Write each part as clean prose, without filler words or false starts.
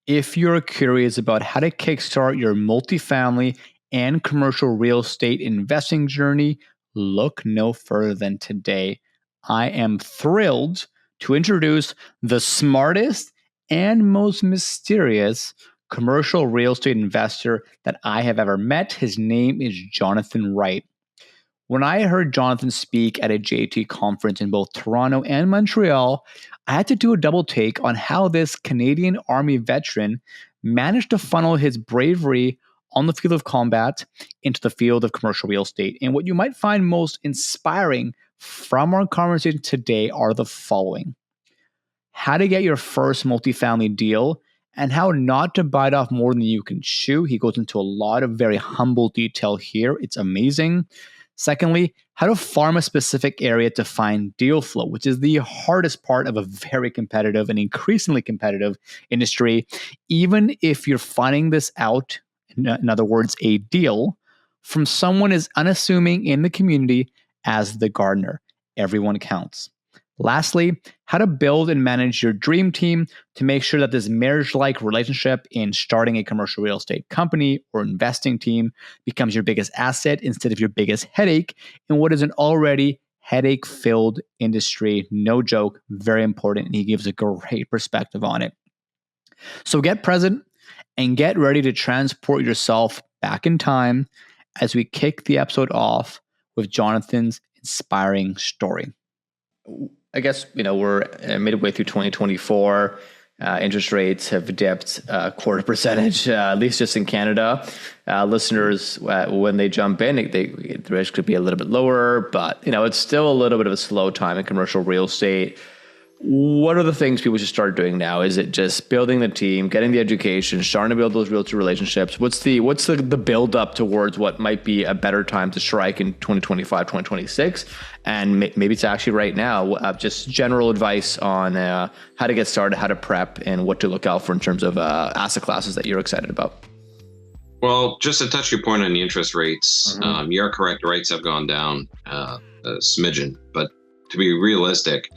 If you're curious about how to kickstart your multifamily and commercial real estate investing journey, look no further than today. I am thrilled to introduce the smartest and most mysterious commercial real estate investor that I have ever met. His name is Jonathan Wright. When I heard Jonathan speak at a JT conference in both Toronto and Montreal, I had to do a double take on how this Canadian Army veteran managed to funnel his bravery on the field of combat into the field of commercial real estate. And what you might find most inspiring from our conversation today are the following: how to get your first multifamily deal and how not to bite off more than you can chew. He goes into a lot of very humble detail here. It's amazing. Secondly, how to farm a specific area to find deal flow, which is the hardest part of a very competitive and increasingly competitive industry. Even if you're finding this out, in other words, a deal, from someone as unassuming in the community as the gardener. Everyone counts. Lastly, how to build and manage your dream team to make sure that this marriage-like relationship in starting a commercial real estate company or investing team becomes your biggest asset instead of your biggest headache in what is an already headache-filled industry. No joke, very important, and he gives a great perspective on it. So get present and get ready to transport yourself back in time as we kick the episode off with Jonathan's inspiring story. I guess, we're midway through 2024. Interest rates have dipped a quarter percentage, at least just in Canada. Listeners, when they jump in, the risk could be a little bit lower, but it's still a little bit of a slow time in commercial real estate. What are the things people should start doing now? Is it just building the team, getting the education, starting to build those realtor relationships? What's the build up towards what might be a better time to strike in 2025, 2026? And maybe it's actually right now. Just general advice on how to get started, how to prep, and what to look out for in terms of asset classes that you're excited about. Well, just to touch your point on the interest rates, you're correct. Rates have gone down a smidgen, but to be realistic,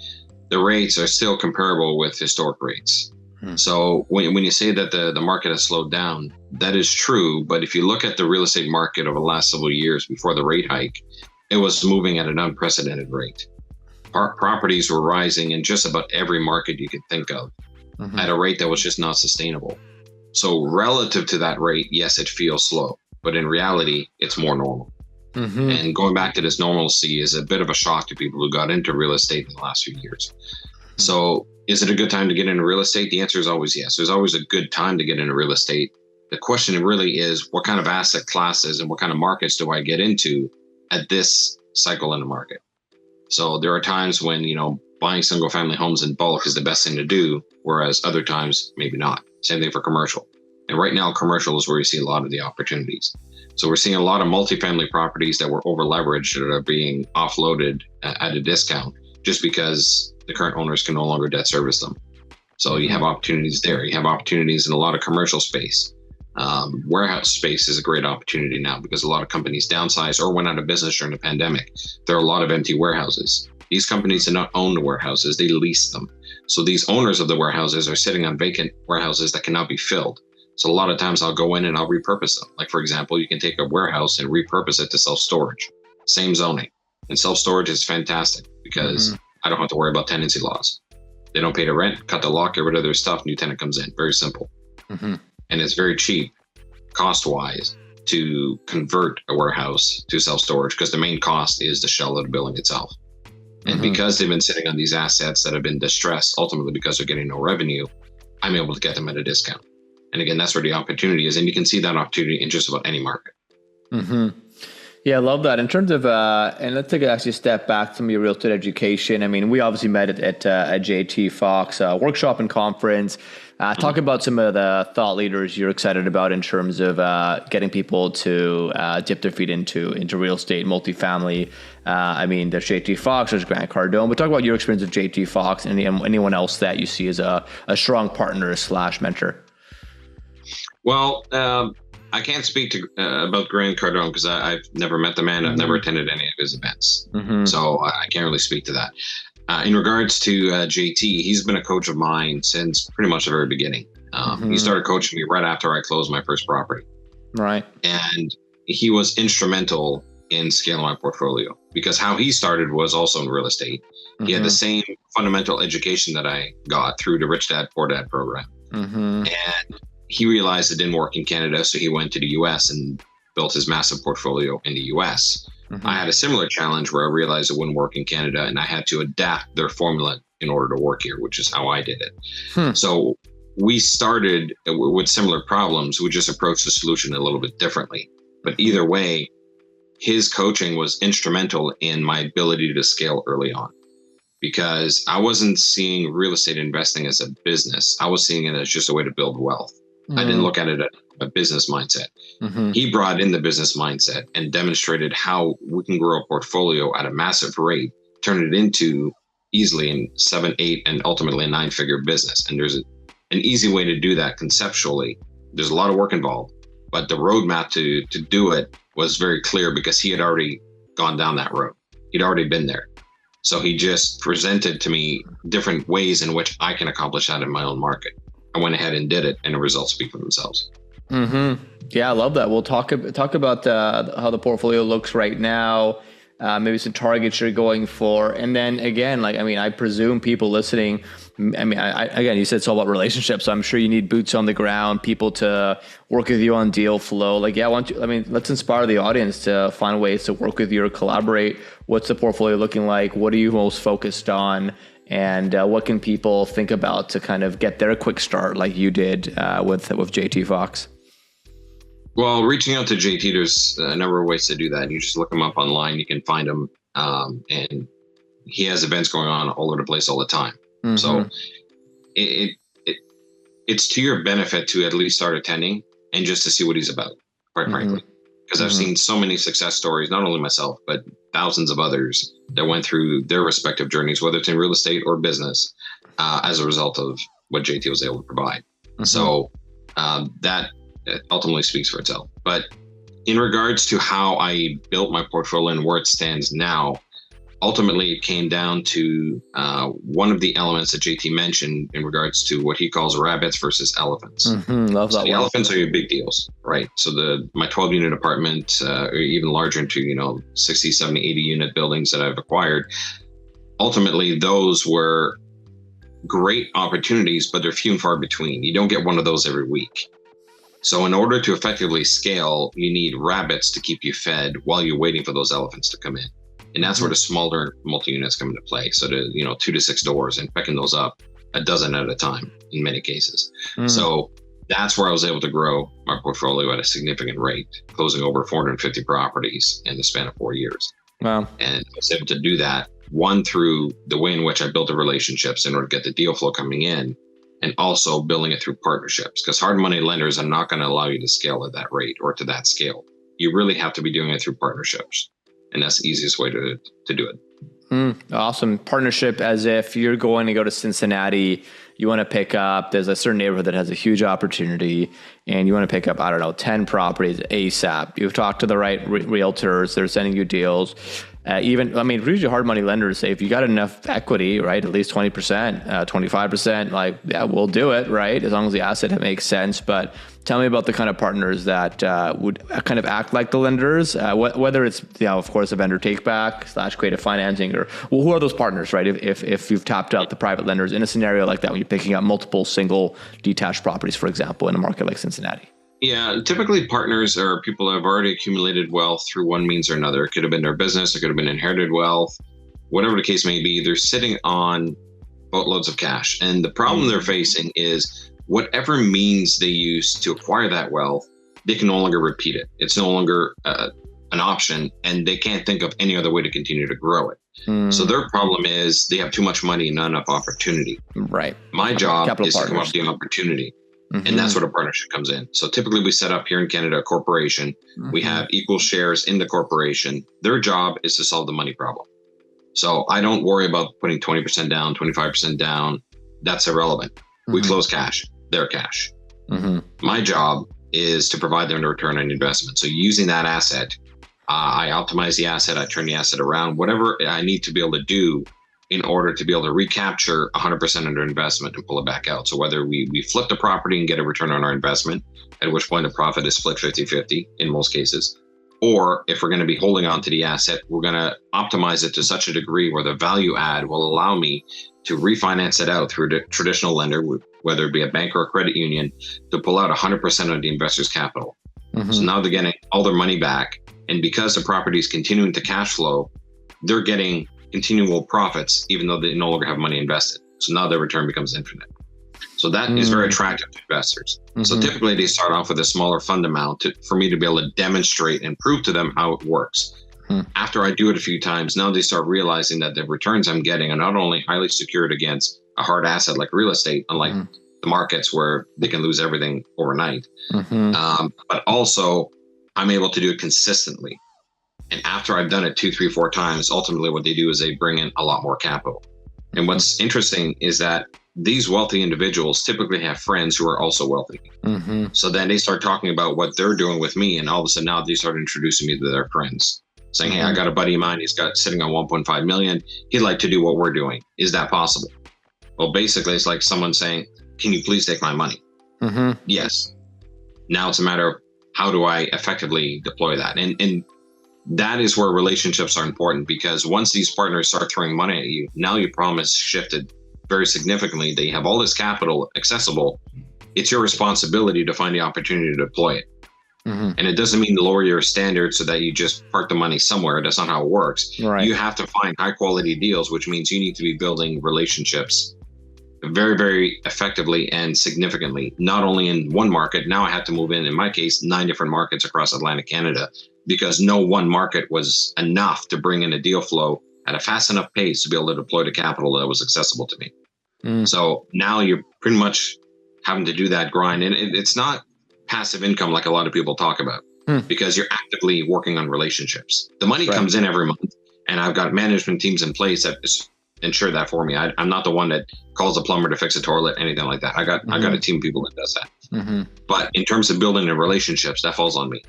the rates are still comparable with historic rates. So when you say that the market has slowed down, that is true. But if you look at the real estate market over the last several years before the rate hike, it was moving at an unprecedented rate. Properties were rising in just about every market you could think of at a rate that was just not sustainable. So relative to that rate, yes, it feels slow, but in reality, it's more normal. And going back to this normalcy is a bit of a shock to people who got into real estate in the last few years. So is it a good time to get into real estate? The answer is always yes. There's always a good time to get into real estate. The question really is, what kind of asset classes and what kind of markets do I get into at this cycle in the market? So there are times when, buying single family homes in bulk is the best thing to do, whereas other times, maybe not. Same thing for commercial. And right now, commercial is where you see a lot of the opportunities. So we're seeing a lot of multifamily properties that were over leveraged that are being offloaded at a discount just because the current owners can no longer debt service them. So you have opportunities there. You have opportunities in a lot of commercial space. Warehouse space is a great opportunity now because a lot of companies downsized or went out of business during the pandemic. There are a lot of empty warehouses. These companies do not own the warehouses, they lease them. So these owners of the warehouses are sitting on vacant warehouses that cannot be filled. So a lot of times I'll go in and I'll repurpose them. Like, for example, you can take a warehouse and repurpose it to self-storage. Same zoning. And self-storage is fantastic because I don't have to worry about tenancy laws. They don't pay the rent, cut the lock, get rid of their stuff, new tenant comes in. Very simple. And it's very cheap, cost-wise, to convert a warehouse to self-storage because the main cost is the shell of the building itself. And because they've been sitting on these assets that have been distressed, ultimately because they're getting no revenue, I'm able to get them at a discount. And again, that's where the opportunity is. And you can see that opportunity in just about any market. Yeah, I love that. In terms of, and let's take actually a step back to your real estate education. I mean, we obviously met at JT Fox workshop and conference. Talk about some of the thought leaders you're excited about in terms of getting people to dip their feet into real estate, multifamily. I mean, there's JT Fox, there's Grant Cardone, but talk about your experience with JT Fox and anyone else that you see as a strong partner / mentor. Well, I can't speak to about Grant Cardone because I've never met the man. I've never attended any of his events. So I can't really speak to that. In regards to JT, he's been a coach of mine since pretty much the very beginning. He started coaching me right after I closed my first property. Right. And he was instrumental in scaling my portfolio because how he started was also in real estate. He had the same fundamental education that I got through the Rich Dad Poor Dad program. And he realized it didn't work in Canada, so he went to the US and built his massive portfolio in the US. I had a similar challenge where I realized it wouldn't work in Canada and I had to adapt their formula in order to work here, which is how I did it. So we started with similar problems. We just approached the solution a little bit differently. But either way, his coaching was instrumental in my ability to scale early on because I wasn't seeing real estate investing as a business. I was seeing it as just a way to build wealth. I didn't look at it as a business mindset. He brought in the business mindset and demonstrated how we can grow a portfolio at a massive rate, turn it into easily in 7, 8, and ultimately a 9-figure business. And there's an easy way to do that conceptually. There's a lot of work involved, but the roadmap to do it was very clear because he had already gone down that road. He'd already been there. So he just presented to me different ways in which I can accomplish that in my own market. I went ahead and did it, and the results speak for themselves. Yeah, I love that. We'll talk about how the portfolio looks right now, maybe some targets you're going for. And then again, I presume people listening, again, you said it's all about relationships. So I'm sure you need boots on the ground, people to work with you on deal flow. Let's inspire the audience to find ways to work with you or collaborate. What's the portfolio looking like? What are you most focused on? And what can people think about to kind of get their quick start like you did with JT Fox? Well, reaching out to JT, there's a number of ways to do that. You just look him up online. You can find him. And he has events going on all over the place all the time. So it's to your benefit to at least start attending and just to see what he's about, quite frankly. Because I've seen so many success stories, not only myself, but thousands of others that went through their respective journeys, whether it's in real estate or business, as a result of what JT was able to provide. So that ultimately speaks for itself. But in regards to how I built my portfolio and where it stands now, ultimately it came down to one of the elements that JT mentioned in regards to what he calls rabbits versus elephants. Love that. The elephants are your big deals, right? So my 12-unit apartment, or even larger into 60, 70, 80 unit buildings that I've acquired, ultimately those were great opportunities, but they're few and far between. You don't get one of those every week. So in order to effectively scale, you need rabbits to keep you fed while you're waiting for those elephants to come in. And that's where the smaller multi-units come into play. So 2 to 6 doors and picking those up a dozen at a time in many cases. So that's where I was able to grow my portfolio at a significant rate, closing over 450 properties in the span of 4 years. Wow. And I was able to do that, one, through the way in which I built the relationships in order to get the deal flow coming in, and also building it through partnerships, because hard money lenders are not going to allow you to scale at that rate or to that scale. You really have to be doing it through partnerships. And that's the easiest way to do it. Awesome. Partnership, as if you're going to go to Cincinnati, you want to pick up, there's a certain neighborhood that has a huge opportunity and you want to pick up, 10 properties ASAP. You've talked to the right realtors, they're sending you deals. Usually hard money lenders say, if you got enough equity, right, at least 20%, 25%, we'll do it, right? As long as the asset makes sense. But tell me about the kind of partners that would kind of act like the lenders, whether it's, of course, a vendor take back / creative financing, or who are those partners, right? If you've tapped out the private lenders in a scenario like that, when you're picking up multiple single detached properties, for example, in a market like Cincinnati. Yeah, typically partners are people that have already accumulated wealth through one means or another. It could have been their business, it could have been inherited wealth, whatever the case may be. They're sitting on boatloads of cash. And the problem they're facing is whatever means they use to acquire that wealth, they can no longer repeat it. It's no longer an option, and they can't think of any other way to continue to grow it. So their problem is they have too much money and not enough opportunity. Right. My job is to come up with the opportunity. And that's where the partnership comes in. So typically we set up here in Canada a corporation. We have equal shares in the corporation. Their job is to solve the money problem. So I don't worry about putting 20% down, 25% down. That's irrelevant. We close cash, their cash. My job is to provide them a return on investment. So using that asset, I optimize the asset, I turn the asset around, whatever I need to be able to do in order to be able to recapture 100% of their investment and pull it back out. So whether we flip the property and get a return on our investment, at which point the profit is split 50-50 in most cases, or if we're going to be holding on to the asset, we're going to optimize it to such a degree where the value add will allow me to refinance it out through the traditional lender, whether it be a bank or a credit union, to pull out 100% of the investor's capital. So now they're getting all their money back. And because the property is continuing to cash flow, they're getting continual profits, even though they no longer have money invested. So now their return becomes infinite. So that is very attractive to investors. So typically they start off with a smaller fund amount for me to be able to demonstrate and prove to them how it works. After I do it a few times, now they start realizing that the returns I'm getting are not only highly secured against a hard asset like real estate, unlike the markets where they can lose everything overnight, but also I'm able to do it consistently. And after I've done it 2, 3, 4 times, ultimately what they do is they bring in a lot more capital. And what's interesting is that these wealthy individuals typically have friends who are also wealthy. So then they start talking about what they're doing with me. And all of a sudden now they start introducing me to their friends, saying, hey, I got a buddy of mine. He's got sitting on 1.5 million. He'd like to do what we're doing. Is that possible? Well, basically it's like someone saying, can you please take my money? Yes. Now it's a matter of how do I effectively deploy that? And that is where relationships are important, because once these partners start throwing money at you, now your problem has shifted very significantly. They have all this capital accessible. It's your responsibility to find the opportunity to deploy it. And it doesn't mean to lower your standards so that you just park the money somewhere. That's not how it works. You have to find high quality deals, which means you need to be building relationships very, very effectively and significantly, not only in one market. Now I had to move in my case, 9 different markets across Atlantic Canada, because no one market was enough to bring in a deal flow at a fast enough pace to be able to deploy the capital that was accessible to me. So now you're pretty much having to do that grind. And it's not passive income like a lot of people talk about, because you're actively working on relationships. The money comes in every month, and I've got management teams in place that ensure that for me. I'm not the one that calls a plumber to fix a toilet, anything like that. I got a team of people that does that. But in terms of building the relationships, that falls on me.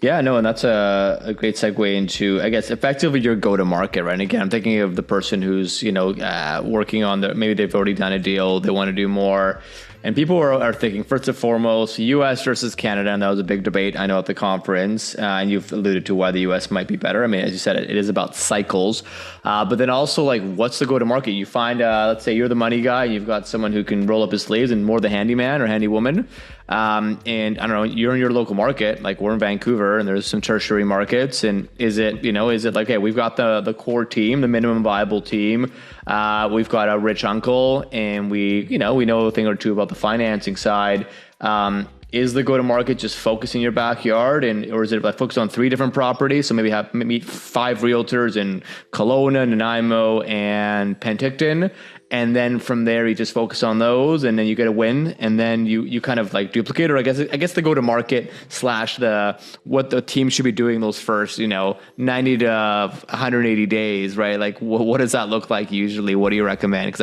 Yeah, no, and that's a great segue into, I guess, effectively your go-to-market, right? And again, I'm thinking of the person who's, working on maybe they've already done a deal, they want to do more. And people are thinking, first and foremost, US versus Canada, and that was a big debate, I know, at the conference, and you've alluded to why the US might be better. I mean, as you said, it is about cycles. But then also, like, what's the go-to-market? You find, let's say you're the money guy, you've got someone who can roll up his sleeves and more the handyman or handy woman. And I don't know, you're in your local market, like we're in Vancouver, and there's some tertiary markets. And is it like, hey, we've got the core team, the minimum viable team. We've got a rich uncle, and we know a thing or two about the financing side. Is the go-to-market just focus in your backyard, or is it like focus on 3 different properties? So maybe meet 5 realtors in Kelowna, Nanaimo, and Penticton. And then from there, you just focus on those, and then you get a win, and then you kind of like duplicate, or I guess the go-to-market / what the team should be doing those first 90 to 180 days, right? Like what does that look like usually? What do you recommend? Because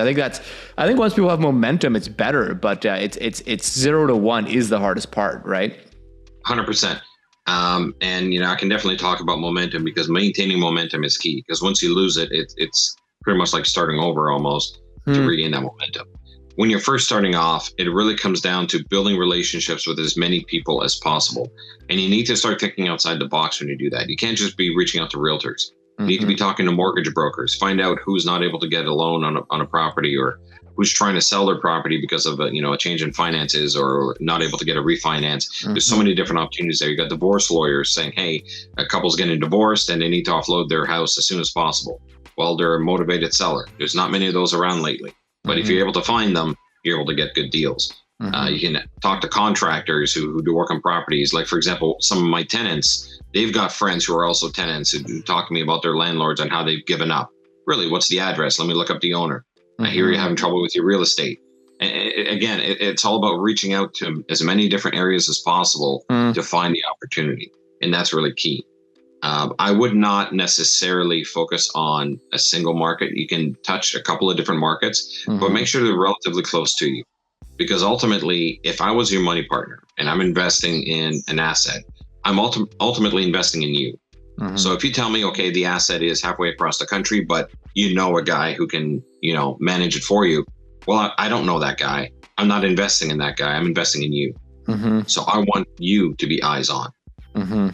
I think once people have momentum, it's better, but it's 0 to 1 is the hardest part, right? 100%. And I can definitely talk about momentum, because maintaining momentum is key. Because once you lose it, it's pretty much like starting over almost. To regain that momentum. When you're first starting off, it really comes down to building relationships with as many people as possible. And you need to start thinking outside the box when you do that. You can't just be reaching out to realtors. You need to be talking to mortgage brokers, find out who's not able to get a loan on a property, or who's trying to sell their property because of a change in finances, or not able to get a refinance. There's so many different opportunities there. You got divorce lawyers saying, hey, a couple's getting divorced and they need to offload their house as soon as possible. Well, they're a motivated seller. There's not many of those around lately. But if you're able to find them, you're able to get good deals. You can talk to contractors who do work on properties. Like, for example, some of my tenants, they've got friends who are also tenants who talk to me about their landlords and how they've given up. Really, what's the address? Let me look up the owner. I hear you're having trouble with your real estate. And again, it's all about reaching out to as many different areas as possible to find the opportunity. And that's really key. I would not necessarily focus on a single market. You can touch a couple of different markets, but make sure they're relatively close to you. Because ultimately, if I was your money partner and I'm investing in an asset, I'm ultimately investing in you. So if you tell me, okay, the asset is halfway across the country, but you know a guy who can, manage it for you. Well, I don't know that guy. I'm not investing in that guy. I'm investing in you. So I want you to be eyes on.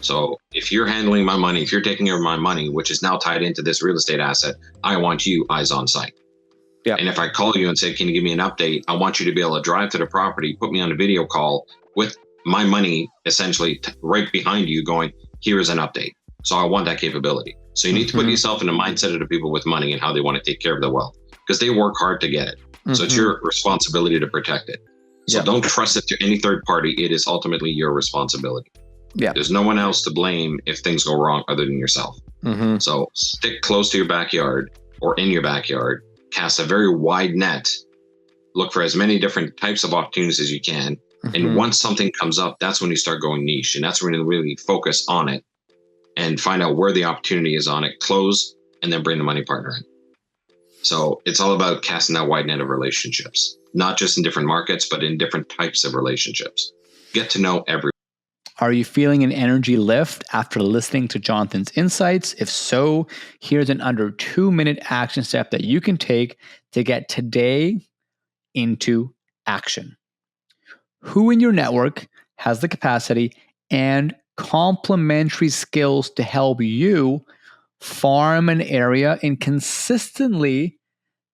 So if you're handling my money, if you're taking care of my money, which is now tied into this real estate asset, I want you eyes on site. Yeah. And if I call you and say, can you give me an update? I want you to be able to drive to the property, put me on a video call with my money essentially right behind you going, here is an update. So I want that capability. So you need to put yourself in the mindset of the people with money and how they want to take care of their wealth, because they work hard to get it. So it's your responsibility to protect it. So don't trust it to any third party. It is ultimately your responsibility. Yeah. There's no one else to blame if things go wrong other than yourself. So stick close to your backyard or in your backyard, cast a very wide net, look for as many different types of opportunities as you can. And once something comes up, that's when you start going niche. And that's when you really focus on it and find out where the opportunity is on it, close, and then bring the money partner in. So it's all about casting that wide net of relationships, not just in different markets, but in different types of relationships. Get to know everyone. Are you feeling an energy lift after listening to Jonathan's insights? If so, here's an under 2-minute action step that you can take to get today into action. Who in your network has the capacity and complementary skills to help you farm an area and consistently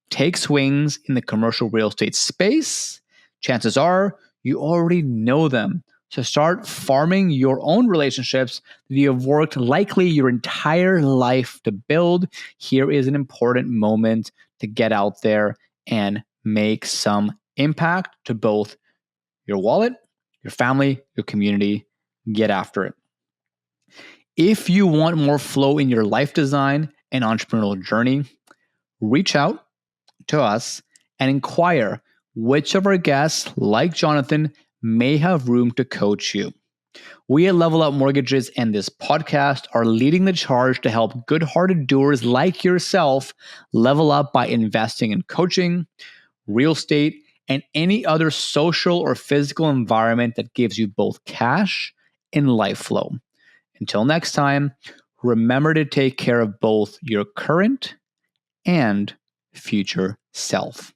take swings in the commercial real estate space? Chances are you already know them. So start farming your own relationships that you have worked likely your entire life to build. Here is an important moment to get out there and make some impact to both your wallet, your family, your community. Get after it. If you want more flow in your life design and entrepreneurial journey, reach out to us and inquire which of our guests, like Jonathan, may have room to coach you. We at Level Up Mortgages and this podcast are leading the charge to help good-hearted doers like yourself level up by investing in coaching, real estate, and any other social or physical environment that gives you both cash and life flow. Until next time, remember to take care of both your current and future self.